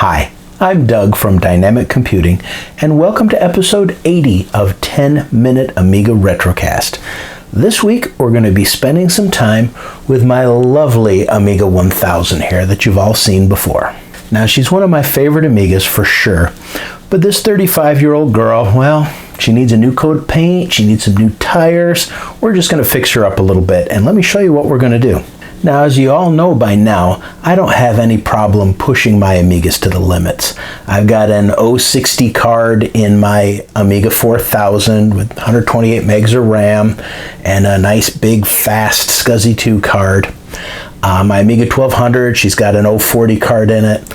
Hi, I'm Doug from Dynamic Computing, and welcome to episode 80 of 10 Minute Amiga Retro Cast. This week, we're going to be spending some time with my lovely Amiga 1000 here that you've all seen before. Now, she's one of my favorite Amigas for sure, but this 35-year-old girl, well, she needs a new coat of paint, she needs some new tires. We're just going to fix her up a little bit, and let me show you what we're going to do. Now, as you all know by now, I don't have any problem pushing my Amigas to the limits. I've got an 060 card in my Amiga 4000 with 128 megs of RAM and a nice big fast SCSI 2 card. My Amiga 1200, she's got an 040 card in it.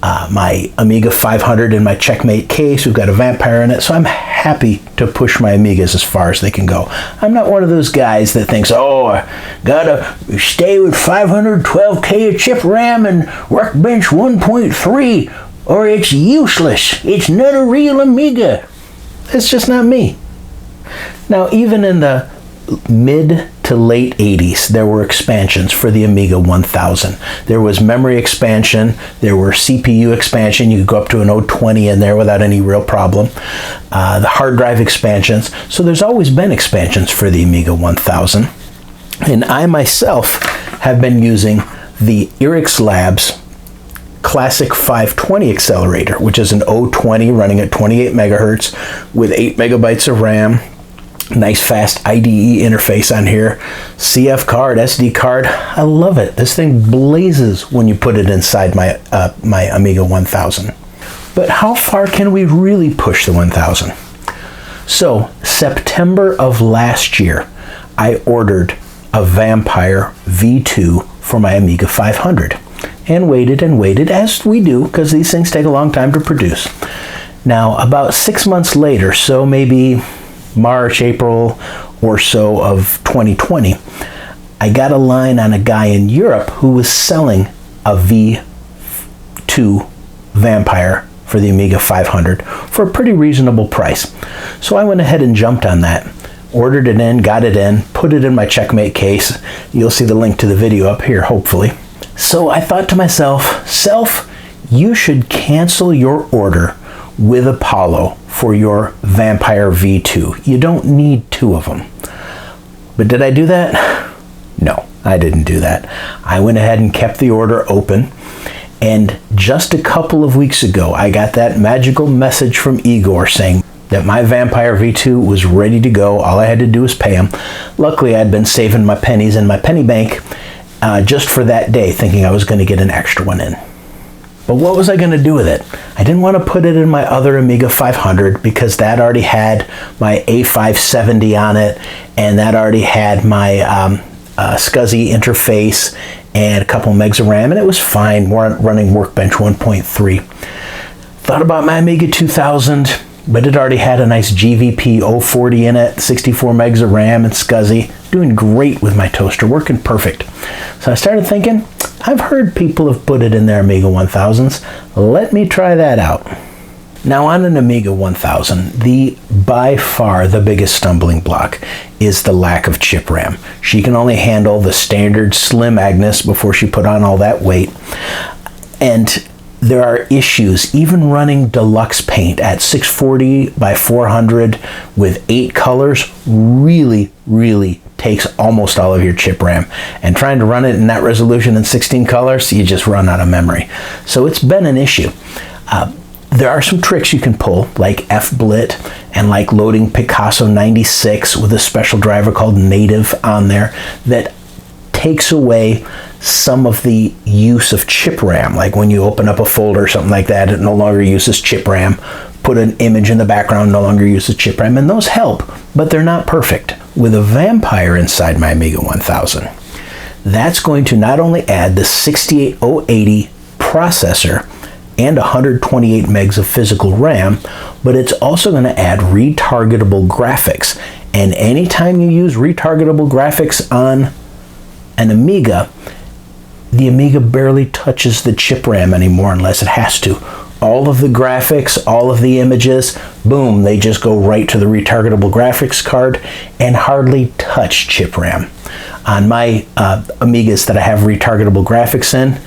My Amiga 500 in my Checkmate case, we've got a Vampire in it, so I'm happy to push my Amigas as far as they can go. I'm not one of those guys that thinks, oh, I gotta stay with 512K of chip RAM and Workbench 1.3, or it's useless. It's not a real Amiga. It's just not me. Now, even in the mid to late 80s, there were expansions for the Amiga 1000. There was memory expansion, there were CPU expansion, you could go up to an 020 in there without any real problem. The hard drive expansions, so there's always been expansions for the Amiga 1000. And I myself have been using the Irix Labs Classic 520 accelerator, which is an 020 running at 28 megahertz with 8 megabytes of RAM. Nice fast IDE interface on here. CF card, SD card. I love it. This thing blazes when you put it inside my my Amiga 1000. But how far can we really push the 1000? So, September of last year, I ordered a Vampire V2 for my Amiga 500 and waited, as we do, because these things take a long time to produce. Now, about 6 months later, so maybe March, April or so of 2020, I got a line on a guy in Europe who was selling a V2 Vampire for the Amiga 500 for a pretty reasonable price. So I went ahead and jumped on that, ordered it in, got it in, put it in my Checkmate case. You'll see the link to the video up here, hopefully. So I thought to myself, you should cancel your order with Apollo for your Vampire V2. You don't need two of them. But did I do that? No, I didn't do that. I went ahead and kept the order open, and just a couple of weeks ago, I got that magical message from Igor saying that my Vampire V2 was ready to go. All I had to do was pay him. Luckily, I'd been saving my pennies in my penny bank just for that day, thinking I was going to get an extra one in. But what was I going to do with it? I didn't want to put it in my other Amiga 500 because that already had my A570 on it, and that already had my SCSI interface and a couple megs of RAM, and it was fine running Workbench 1.3. Thought about my Amiga 2000, but it already had a nice GVP 040 in it, 64 megs of RAM and SCSI, doing great with my toaster, working perfect. So I started thinking, I've heard people have put it in their Amiga 1000s. Let me try that out. Now, on an Amiga 1000, by far the biggest stumbling block is the lack of chip RAM. She can only handle the standard Slim Agnes before she put on all that weight. And there are issues, even running deluxe paint at 640 by 400 with 8 colors really takes almost all of your chip RAM. And trying to run it in that resolution in 16 colors, you just run out of memory. So it's been an issue. There are some tricks you can pull, like FBlit and like loading Picasso 96 with a special driver called Native on there that takes away some of the use of chip RAM. Like when you open up a folder or something like that, it no longer uses chip RAM. Put an image in the background, no longer uses chip RAM, and those help, but they're not perfect. With a Vampire inside my Amiga 1000, that's going to not only add the 68080 processor and 128 megs of physical RAM, but it's also going to add retargetable graphics. And anytime you use retargetable graphics on an Amiga, the Amiga barely touches the chip RAM anymore unless it has to. All of the graphics, all of the images, boom, they just go right to the retargetable graphics card and hardly touch chip RAM. On my Amigas that I have retargetable graphics in,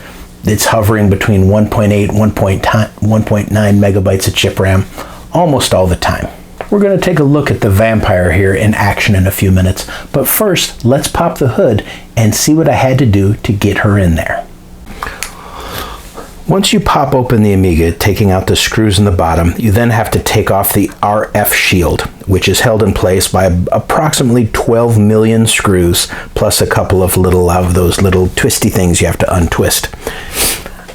It's hovering between 1.8 and 1.9 megabytes of chip RAM almost all the time. We're going to take a look at the Vampire here in action in a few minutes, but first let's pop the hood and see what I had to do to get her in there. Once you pop open the Amiga, taking out the screws in the bottom, you then have to take off the RF shield, which is held in place by approximately 12 million screws, plus a couple of those little twisty things you have to untwist.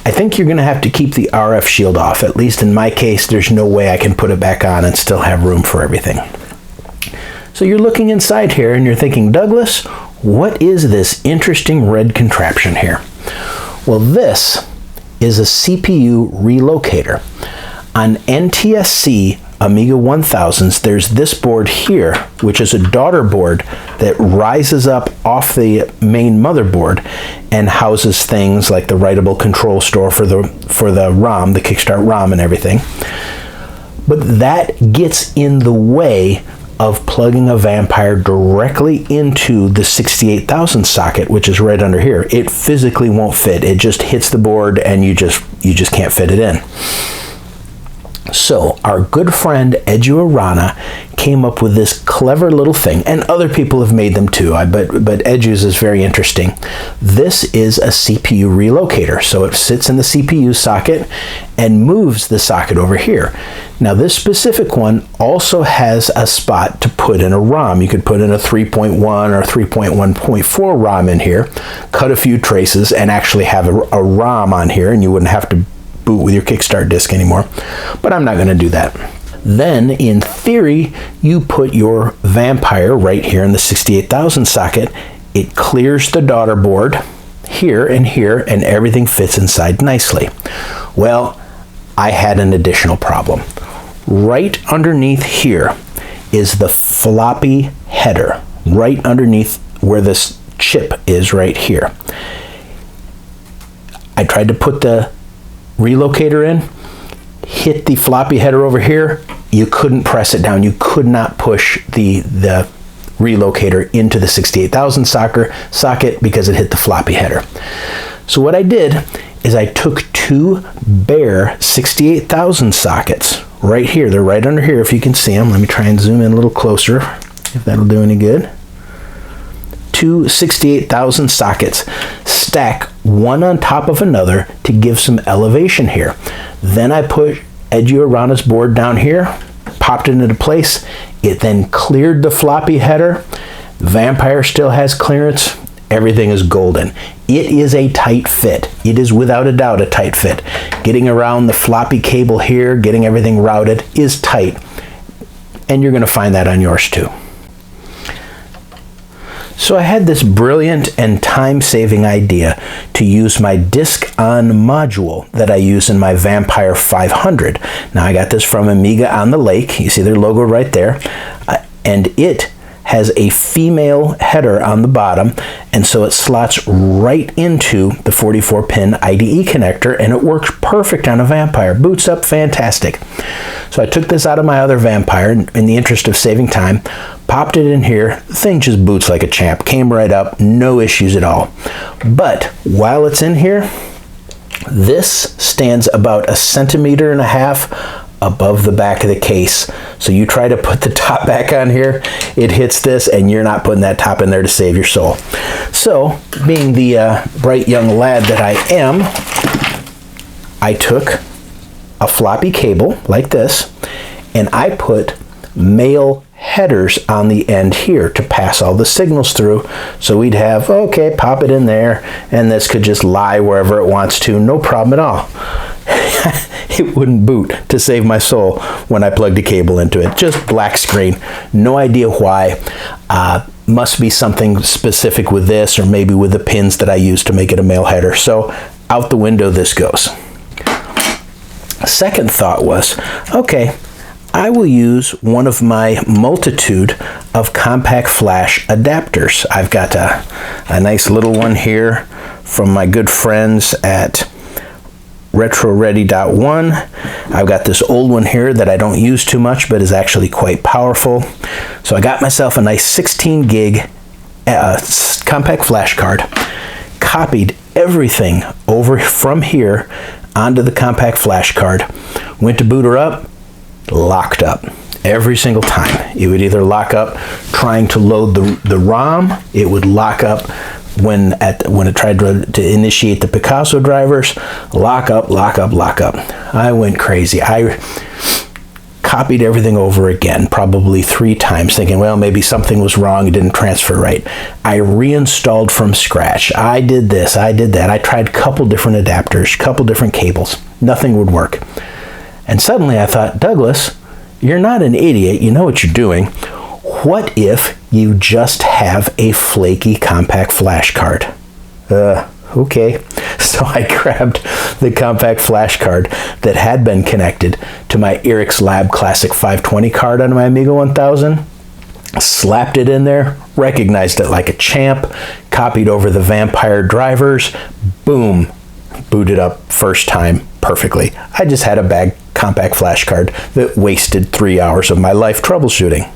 I think you're going to have to keep the RF shield off. At least in my case, there's no way I can put it back on and still have room for everything. So you're looking inside here and you're thinking, Douglas, what is this interesting red contraption here? Well, this is a CPU relocator. On NTSC Amiga 1000s, there's this board here, which is a daughter board that rises up off the main motherboard and houses things like the writable control store for the ROM, the Kickstart ROM and everything. But that gets in the way of plugging a Vampire directly into the 68,000 socket, which is right under here. It physically won't fit. It just hits the board and you just can't fit it in. So our good friend Edu Arnana came up with this clever little thing, and other people have made them too, but Edu's is very interesting. This is a CPU relocator, so it sits in the CPU socket and moves the socket over here. Now this specific one also has a spot to put in a ROM. You could put in a 3.1 or 3.1.4 ROM in here, cut a few traces, and actually have a ROM on here, and you wouldn't have to boot with your Kickstart disk anymore, but I'm not going to do that. Then, in theory, you put your Vampire right here in the 68,000 socket. It clears the daughter board here, and everything fits inside nicely. Well, I had an additional problem. Right underneath here is the floppy header, right underneath where this chip is right here. I tried to put the relocator in, hit the floppy header over here. You couldn't press it down. You could not push the relocator into the 68,000 socket because it hit the floppy header. So what I did is I took two bare 68,000 sockets right here. They're right under here if you can see them. Let me try and zoom in a little closer if that'll do any good. Two 68,000 sockets, stack one on top of another to give some elevation here. Then I put Edu Arnana's board down here, popped it into place. It then cleared the floppy header. Vampire still has clearance. Everything is golden. It is a tight fit. It is without a doubt a tight fit. Getting around the floppy cable here, getting everything routed is tight. And you're going to find that on yours too. So I had this brilliant and time-saving idea to use my disk-on module that I use in my Vampire 500. Now I got this from Amiga on the Lake. You see their logo right there. And it has a female header on the bottom, and so it slots right into the 44-pin IDE connector, and it works perfect on a Vampire. Boots up fantastic. So I took this out of my other Vampire in the interest of saving time, popped it in here. The thing just boots like a champ. Came right up, no issues at all. But while it's in here, this stands about 1.5 centimeters above the back of the case. So you try to put the top back on here, it hits this, and you're not putting that top in there to save your soul. So, being the bright young lad that I am, I took a floppy cable like this, and I put male headers on the end here to pass all the signals through. So we'd have, okay, pop it in there, and this could just lie wherever it wants to, no problem at all. It wouldn't boot to save my soul when I plugged a cable into it. Just black screen. No idea why. Must be something specific with this, or maybe with the pins that I use to make it a male header. So out the window this goes. Second thought was, okay, I will use one of my multitude of compact flash adapters. I've got a nice little one here from my good friends at RetroReady.1. I've got this old one here that I don't use too much, but is actually quite powerful. So I got myself a nice 16 gig compact flash card, copied everything over from here onto the compact flash card. Went to boot her up, locked up. Every single time. It would either lock up trying to load the ROM, it would lock up when it tried to initiate the Picasso drivers, lock up. I went crazy. I copied everything over again, probably 3 times, thinking, well, maybe something was wrong, it didn't transfer right. I reinstalled from scratch. I did this, I did that. I tried a couple different adapters, couple different cables. Nothing would work. And suddenly I thought, Douglas, you're not an idiot, you know what you're doing. What if you just have a flaky compact flash card? Okay. So I grabbed the compact flash card that had been connected to my Eric's Lab Classic 520 card on my Amiga 1000, slapped it in there, recognized it like a champ, copied over the Vampire drivers, boom, booted up first time perfectly. I just had a bad compact flash card that wasted 3 hours of my life troubleshooting.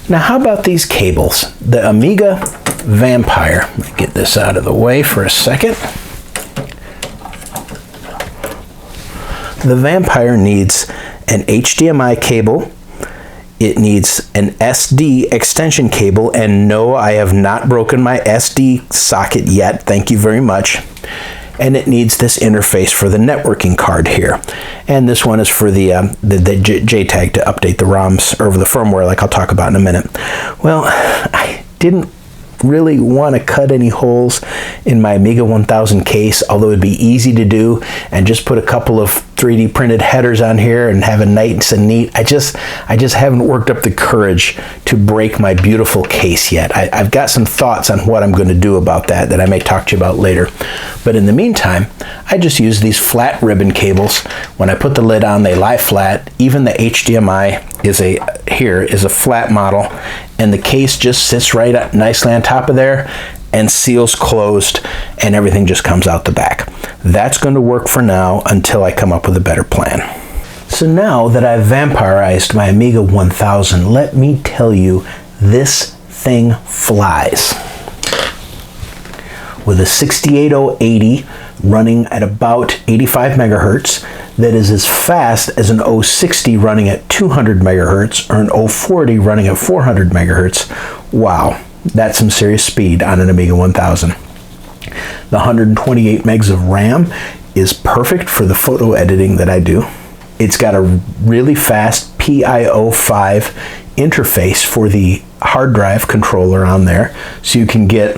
Now how about these cables? The Amiga Vampire, let me get this out of the way for a second. The Vampire needs an HDMI cable, it needs an SD extension cable, and no, I have not broken my SD socket yet, thank you very much. And it needs this interface for the networking card here. And this one is for the JTAG to update the ROMs, or the firmware, like I'll talk about in a minute. Well, I didn't really want to cut any holes in my Amiga 1000 case, although it'd be easy to do, and just put a couple of 3D printed headers on here and have it nice and neat. I just haven't worked up the courage to break my beautiful case yet. I've got some thoughts on what I'm going to do about that I may talk to you about later. But in the meantime, I just use these flat ribbon cables. When I put the lid on, they lie flat. Even the HDMI is a flat model, and the case just sits right up nicely on top of there and seals closed, and everything just comes out the back. That's going to work for now until I come up with a better plan. So now that I've vampirized my Amiga 1000, let me tell you, this thing flies. With a 68080 running at about 85 megahertz, that is as fast as an 060 running at 200 megahertz or an 040 running at 400 megahertz. Wow, that's some serious speed on an Amiga 1000. The 128 megs of RAM is perfect for the photo editing that I do. It's got a really fast PIO5 interface for the hard drive controller on there, so you can get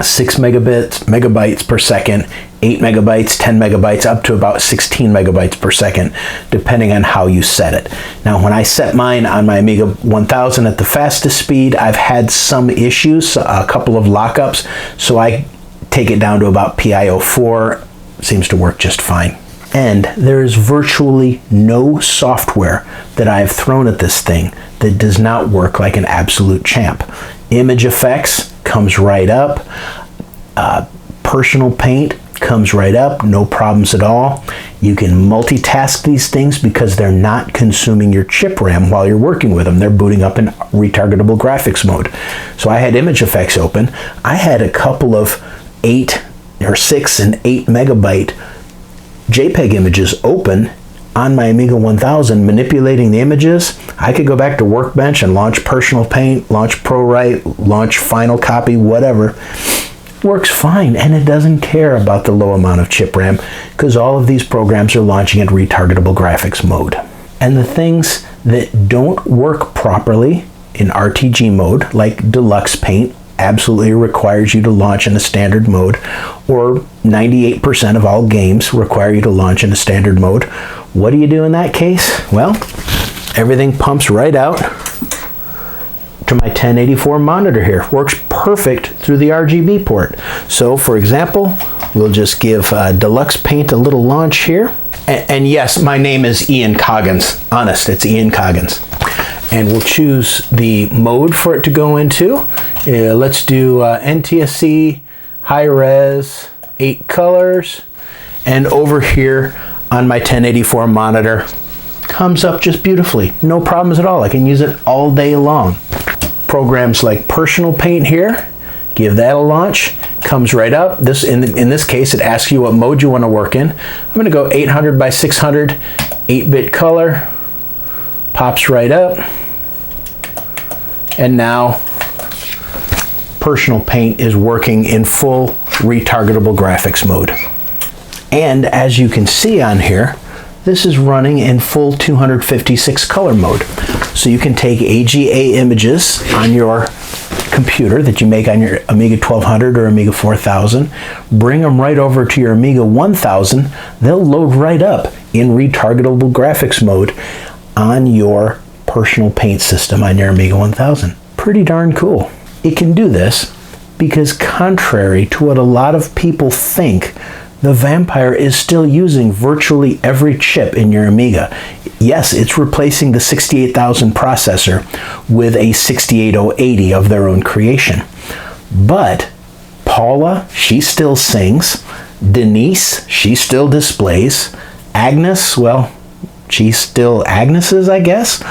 6 megabytes per second, 8 megabytes, 10 megabytes, up to about 16 megabytes per second, depending on how you set it. Now, when I set mine on my Amiga 1000 at the fastest speed, I've had some issues, a couple of lockups, so I take it down to about PIO4, seems to work just fine. And there is virtually no software that I've thrown at this thing that does not work like an absolute champ. Image effects comes right up. Personal Paint comes right up, no problems at all. You can multitask these things because they're not consuming your chip RAM while you're working with them. They're booting up in retargetable graphics mode. So I had image effects open. I had a couple of 6 and 8 megabyte JPEG images open on my Amiga 1000, manipulating the images. I could go back to Workbench and launch Personal Paint, launch ProWrite, launch Final Copy, whatever. Works fine, and it doesn't care about the low amount of chip RAM because all of these programs are launching in retargetable graphics mode. And the things that don't work properly in RTG mode, like Deluxe Paint, absolutely requires you to launch in a standard mode, or 98% of all games require you to launch in a standard mode. What do you do in that case? Well, everything pumps right out to my 1084 monitor here. Works perfect through the RGB port. So for example, we'll just give Deluxe Paint a little launch here. And yes, my name is Ian Coggins. Honest, it's Ian Coggins. And we'll choose the mode for it to go into. Let's do NTSC, high res, 8 colors. And over here on my 1084 monitor, comes up just beautifully. No problems at all. I can use it all day long. Programs like Personal Paint here Give that a launch. Comes right up. This in this case, it asks you what mode you want to work in. I'm going to go 800 by 600, 8-bit color. Pops right up. And now Personal Paint is working in full retargetable graphics mode. And as you can see on here, this is running in full 256 color mode. So you can take AGA images on your computer that you make on your Amiga 1200 or Amiga 4000, bring them right over to your Amiga 1000. They'll load right up in retargetable graphics mode on your Personal Paint system on your Amiga 1000. Pretty darn cool. It can do this because, contrary to what a lot of people think, the Vampire is still using virtually every chip in your Amiga. Yes, it's replacing the 68000 processor with a 68080 of their own creation. But Paula, she still sings. Denise, she still displays. Agnes, well, she still Agnes's, I guess.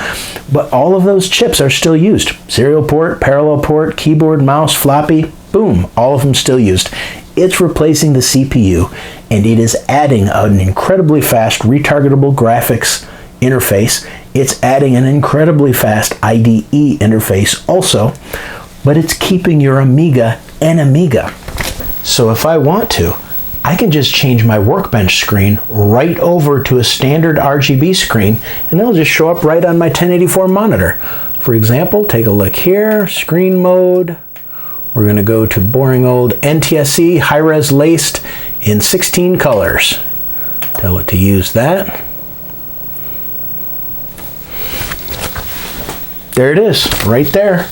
But all of those chips are still used. Serial port, parallel port, keyboard, mouse, floppy, boom, all of them still used. It's replacing the CPU, and it is adding an incredibly fast retargetable graphics interface. It's adding an incredibly fast IDE interface also, but it's keeping your Amiga an Amiga. So if I want to, I can just change my Workbench screen right over to a standard RGB screen, and it'll just show up right on my 1084 monitor. For example, take a look here, screen mode. We're going to go to boring old NTSC high-res laced in 16 colors. Tell it to use that. There it is, right there,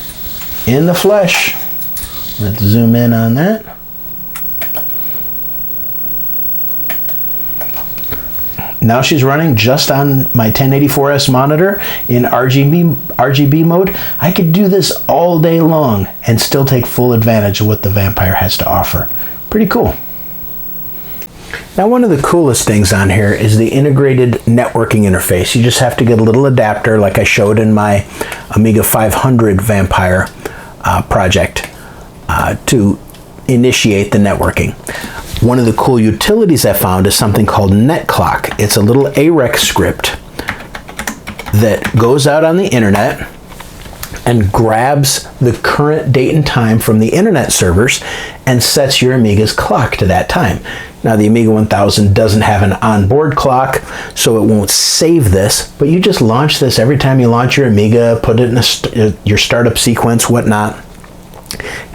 in the flesh. Let's zoom in on that. Now she's running just on my 1084S monitor in RGB mode. I could do this all day long and still take full advantage of what the Vampire has to offer. Pretty cool. Now, one of the coolest things on here is the integrated networking interface. You just have to get a little adapter like I showed in my Amiga 500 Vampire project to initiate the networking. One of the cool utilities I found is something called Netclock. It's a little AREX script that goes out on the internet and grabs the current date and time from the internet servers and sets your Amiga's clock to that time. Now, the Amiga 1000 doesn't have an onboard clock, so it won't save this, but you just launch this every time you launch your Amiga, put it in your startup sequence, whatnot,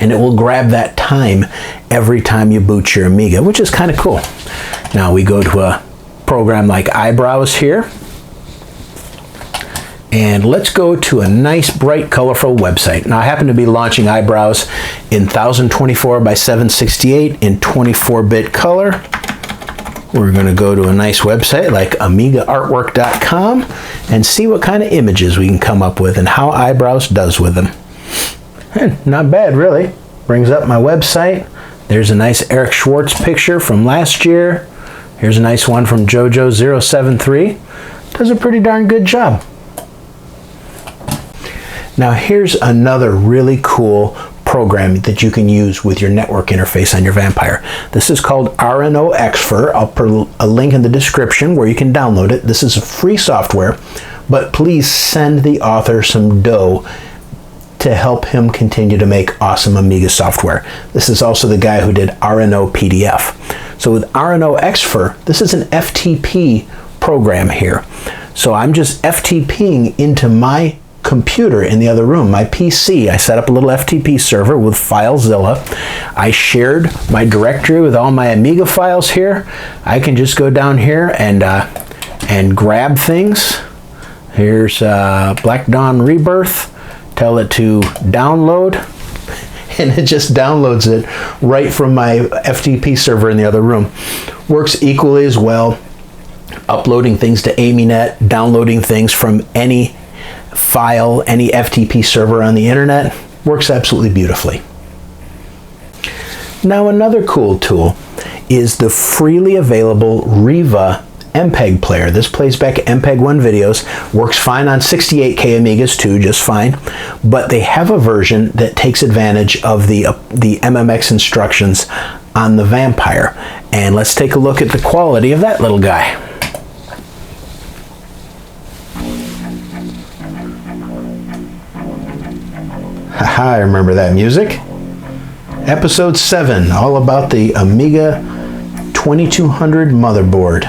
and it will grab that time every time you boot your Amiga, which is kind of cool. Now we go to a program like Eyebrows here, and let's go to a nice, bright, colorful website. Now I happen to be launching Eyebrows in 1024 by 768 in 24-bit color. We're going to go to a nice website like AmigaArtwork.com and see what kind of images we can come up with and how Eyebrows does with them. Not bad, really. Brings up my website. There's a nice Eric Schwartz picture from last year. Here's a nice one from JoJo073. Does a pretty darn good job. Now here's another really cool program that you can use with your network interface on your Vampire. This is called RNOXfer. I'll put a link in the description where you can download it. This is a free software, but please send the author some dough to help him continue to make awesome Amiga software. This is also the guy who did RNO PDF. So with RNOXfer, this is an FTP program here. So I'm just FTPing into my computer in the other room, my PC. I set up a little FTP server with FileZilla. I shared my directory with all my Amiga files here. I can just go down here and grab things. Here's Black Dawn Rebirth. Tell it to download, and it just downloads it right from my FTP server in the other room. Works equally as well, uploading things to AmiNet, downloading things from any file, any FTP server on the internet. Works absolutely beautifully. Now, another cool tool is the freely available Riva MPEG player. This plays back MPEG-1 videos, works fine on 68K Amigas too, just fine, but they have a version that takes advantage of the MMX instructions on the Vampire. And let's take a look at the quality of that little guy. Haha, I remember that music. Episode 7, all about the Amiga 2200 motherboard.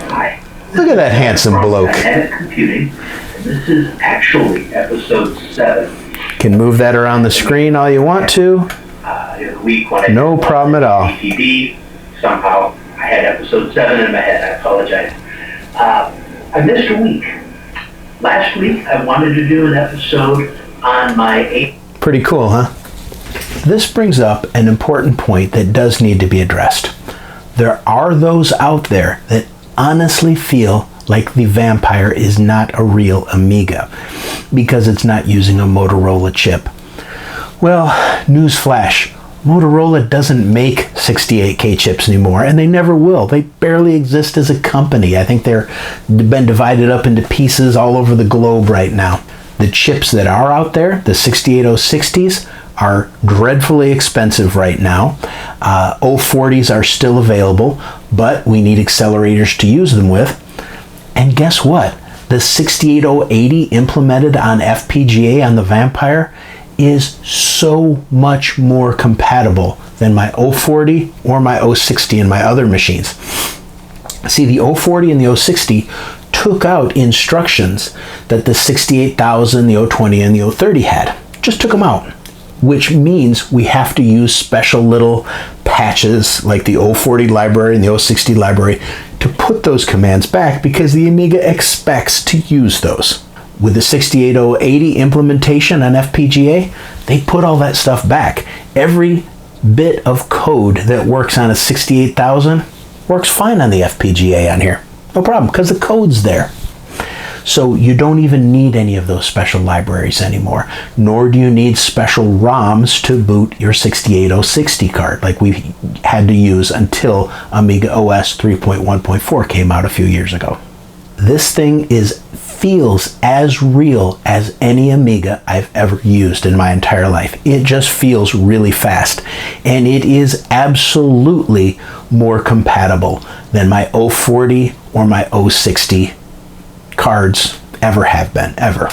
Hi. Look at that handsome bloke. Dynamic computing. This is actually episode 7. Can move that around the screen all you want to. Week when No problem at all. DTV, somehow I had episode 7 in my head. I apologize. I missed a week. Last week I wanted to do an episode on my 8. Pretty cool, huh? This brings up an important point that does need to be addressed. There are those out there that honestly feel like the Vampire is not a real Amiga because it's not using a Motorola chip. Well, newsflash, Motorola doesn't make 68K chips anymore, and they never will. They barely exist as a company. I think they're been divided up into pieces all over the globe right now. The chips that are out there, the 68060s, are dreadfully expensive right now. 040s are still available, but we need accelerators to use them with. And guess what? The 68080 implemented on FPGA on the Vampire is so much more compatible than my 040 or my 060 and my other machines. See, the 040 and the 060 took out instructions that the 68000, the 020, and the 030 had. Just took them out, which means we have to use special little patches like the 040 library and the 060 library to put those commands back because the Amiga expects to use those. With the 68080 implementation on FPGA, they put all that stuff back. Every bit of code that works on a 68000 works fine on the FPGA on here. No problem, because the code's there. So you don't even need any of those special libraries anymore, nor do you need special ROMs to boot your 68060 card like we had to use until Amiga OS 3.1.4 came out a few years ago. This thing feels as real as any Amiga I've ever used in my entire life. It just feels really fast, and it is absolutely more compatible than my 040 or my 060 cards ever have been, ever.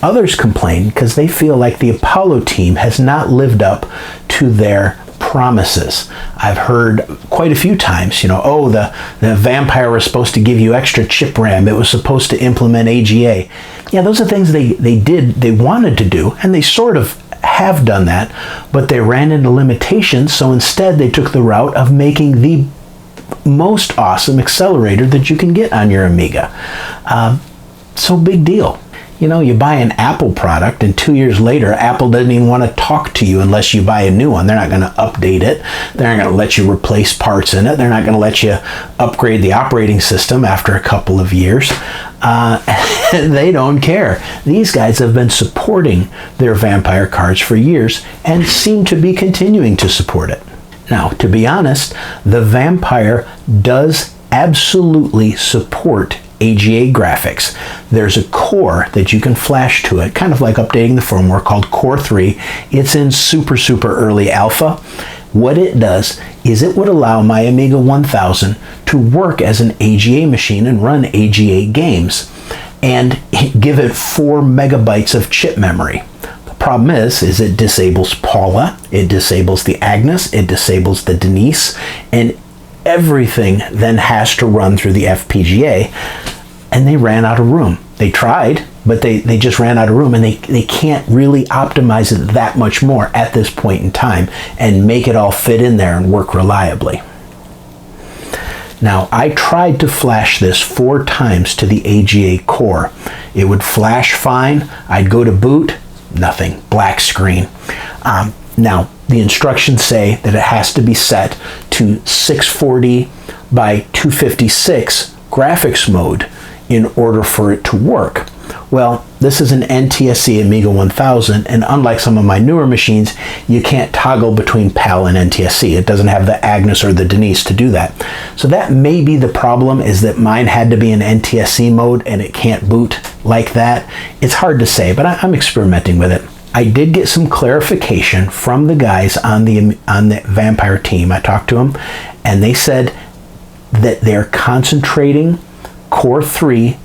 Others complain because they feel like the Apollo team has not lived up to their promises. I've heard quite a few times, the Vampire was supposed to give you extra chip RAM. It was supposed to implement AGA. Yeah, those are things they wanted to do, and they sort of have done that, but they ran into limitations, so instead they took the route of making the most awesome accelerator that you can get on your Amiga. So big deal. You buy an Apple product and 2 years later, Apple doesn't even want to talk to you unless you buy a new one. They're not going to update it. They're not going to let you replace parts in it. They're not going to let you upgrade the operating system after a couple of years. They don't care. These guys have been supporting their Vampire cards for years and seem to be continuing to support it. Now, to be honest, the Vampire does absolutely support AGA graphics. There's a core that you can flash to it, kind of like updating the firmware, called Core 3. It's in super early alpha. What it does is it would allow my Amiga 1000 to work as an AGA machine and run AGA games and give it 4 megabytes of chip memory. The problem is it disables Paula, it disables the Agnes, it disables the Denise, and everything then has to run through the FPGA, and they ran out of room. They tried, but they just ran out of room, and they can't really optimize it that much more at this point in time and make it all fit in there and work reliably. Now, I tried to flash this 4 times to the AGA core. It would flash fine. I'd go to boot, nothing, black screen. Now, the instructions say that it has to be set to 640 by 256 graphics mode in order for it to work. Well, this is an NTSC Amiga 1000, and unlike some of my newer machines, you can't toggle between PAL and NTSC. It doesn't have the Agnes or the Denise to do that. So that may be the problem, is that mine had to be in NTSC mode and it can't boot like that. It's hard to say, but I'm experimenting with it. I did get some clarification from the guys on the Vampire team. I talked to them, and they said that they're concentrating Core 3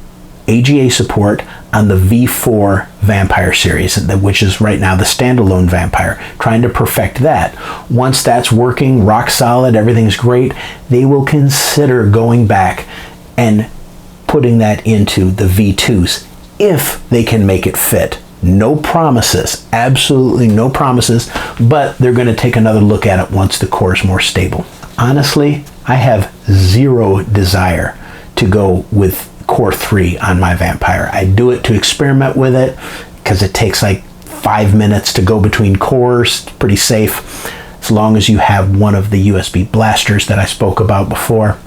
AGA support on the V4 Vampire series, which is right now the standalone Vampire, trying to perfect that. Once that's working rock solid, everything's great, they will consider going back and putting that into the V2s if they can make it fit. No promises, absolutely no promises, but they're going to take another look at it once the core is more stable. Honestly, I have zero desire to go with Core 3 on my Vampire. I do it to experiment with it because it takes like 5 minutes to go between cores. It's pretty safe as long as you have one of the USB blasters that I spoke about before.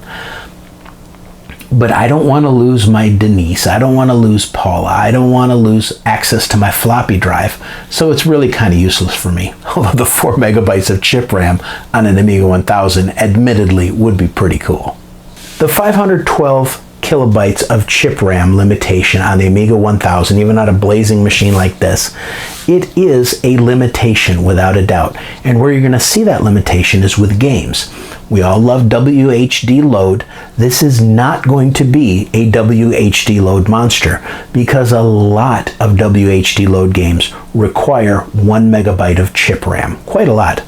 But I don't want to lose my Denise. I don't want to lose Paula. I don't want to lose access to my floppy drive. So it's really kind of useless for me. Although the 4 megabytes of chip RAM on an Amiga 1000 admittedly would be pretty cool. The 512 kilobytes of chip RAM limitation on the Amiga 1000, even on a blazing machine like this, it is a limitation without a doubt. And where you're going to see that limitation is with games. We all love WHD load. This is not going to be a WHD load monster because a lot of WHD load games require 1 megabyte of chip RAM. Quite a lot.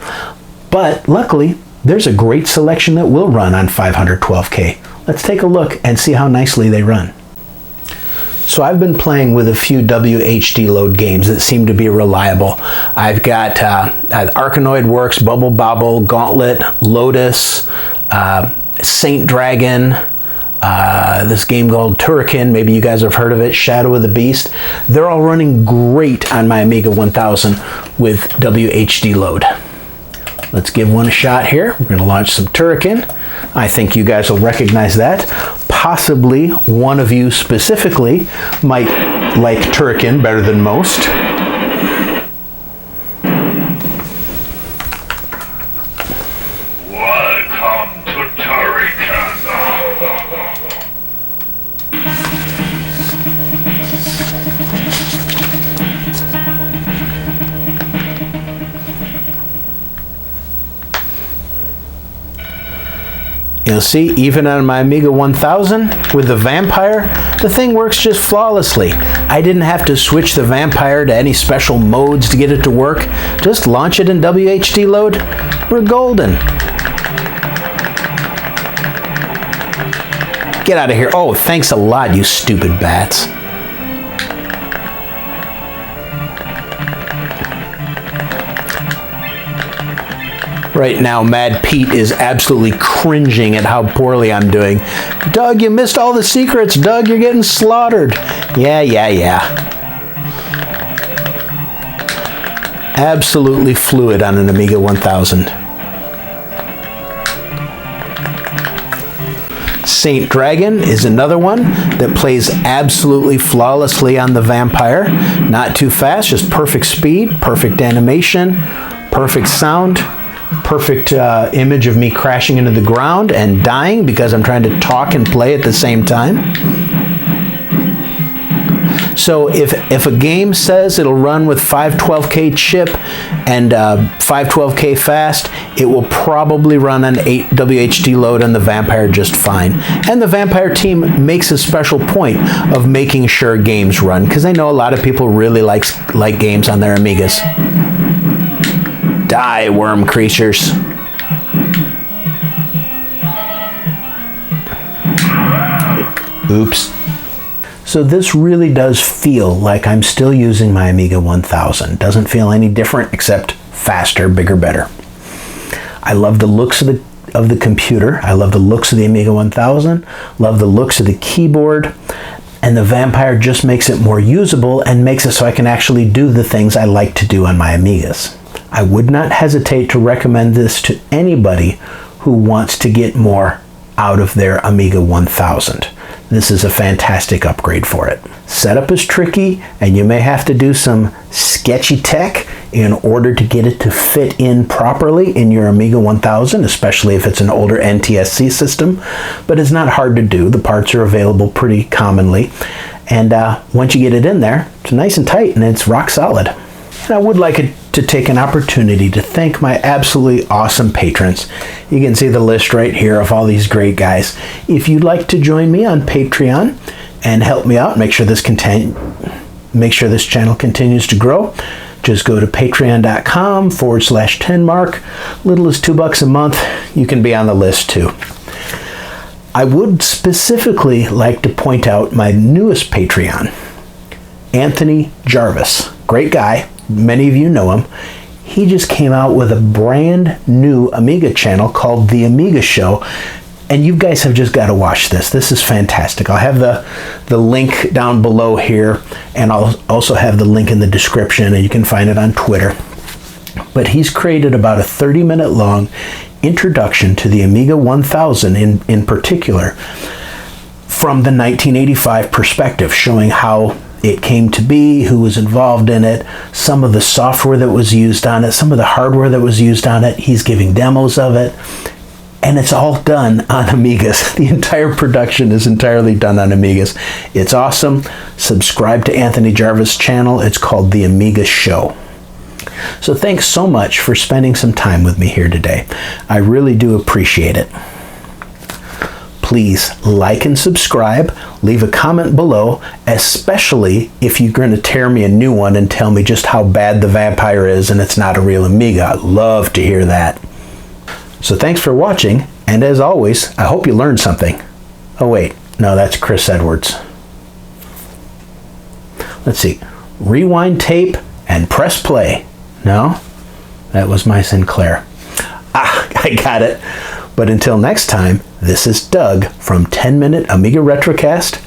But luckily, there's a great selection that will run on 512K. Let's take a look and see how nicely they run. So I've been playing with a few WHD load games that seem to be reliable. I've got Arkanoid Works, Bubble Bobble, Gauntlet, Lotus, Saint Dragon, this game called Turrican, maybe you guys have heard of it, Shadow of the Beast. They're all running great on my Amiga 1000 with WHD load. Let's give one a shot here. We're going to launch some Turrican. I think you guys will recognize that. Possibly one of you specifically might like Turrican better than most. Welcome to Turrican. You'll see, even on my Amiga 1000 with the Vampire, the thing works just flawlessly. I didn't have to switch the Vampire to any special modes to get it to work. Just launch it in WHD load. We're golden. Get out of here. Oh, thanks a lot, you stupid bats. Right now, Mad Pete is absolutely cringing at how poorly I'm doing. Doug, you missed all the secrets. Doug, you're getting slaughtered. Yeah. Absolutely fluid on an Amiga 1000. Saint Dragon is another one that plays absolutely flawlessly on the Vampire. Not too fast, just perfect speed, perfect animation, perfect sound. Perfect image of me crashing into the ground and dying because I'm trying to talk and play at the same time. So if a game says it'll run with 512K chip and 512K fast, it will probably run on 8 WHD load on the Vampire just fine. And the Vampire team makes a special point of making sure games run because they know a lot of people really like games on their Amigas. Die, worm creatures. Oops. So this really does feel like I'm still using my Amiga 1000. Doesn't feel any different except faster, bigger, better. I love the looks of the computer. I love the looks of the Amiga 1000. Love the looks of the keyboard. And the Vampire just makes it more usable and makes it so I can actually do the things I like to do on my Amigas. I would not hesitate to recommend this to anybody who wants to get more out of their Amiga 1000. this is a fantastic upgrade for it. Setup is tricky, and you may have to do some sketchy tech in order to get it to fit in properly in your Amiga 1000, especially if it's an older NTSC system, but it's not hard to do. The parts are available pretty commonly, and once you get it in there, it's nice and tight and it's rock solid. And I would like to take an opportunity to thank my absolutely awesome patrons. You can see the list right here of all these great guys. If you'd like to join me on Patreon and help me out, make sure this channel continues to grow, just go to patreon.com/10mark. Little as $2 a month. You can be on the list too. I would specifically like to point out my newest Patreon, Anthony Jarvis. Great guy. Many of you know him. He just came out with a brand new Amiga channel called The Amiga Show, and you guys have just got to watch this. This is fantastic. I'll have the link down below here, and I'll also have the link in the description, and you can find it on Twitter. But he's created about a 30-minute long introduction to the Amiga 1000 in particular from the 1985 perspective, showing how it came to be, who was involved in it, some of the software that was used on it, some of the hardware that was used on it. He's giving demos of it, and it's all done on Amigas. The entire production is entirely done on Amigas. It's awesome. Subscribe to Anthony Jarvis' channel. It's called The Amiga Show. So thanks so much for spending some time with me here today. I really do appreciate it. Please like and subscribe. Leave a comment below, especially if you're going to tear me a new one and tell me just how bad the Vampire is and it's not a real Amiga. I'd love to hear that. So thanks for watching, and as always, I hope you learned something. Oh wait, no, that's Chris Edwards. Let's see. Rewind tape and press play. No, that was my Sinclair. Ah, I got it. But until next time, this is Doug from 10 Minute Amiga Retro Cast,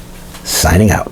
signing out.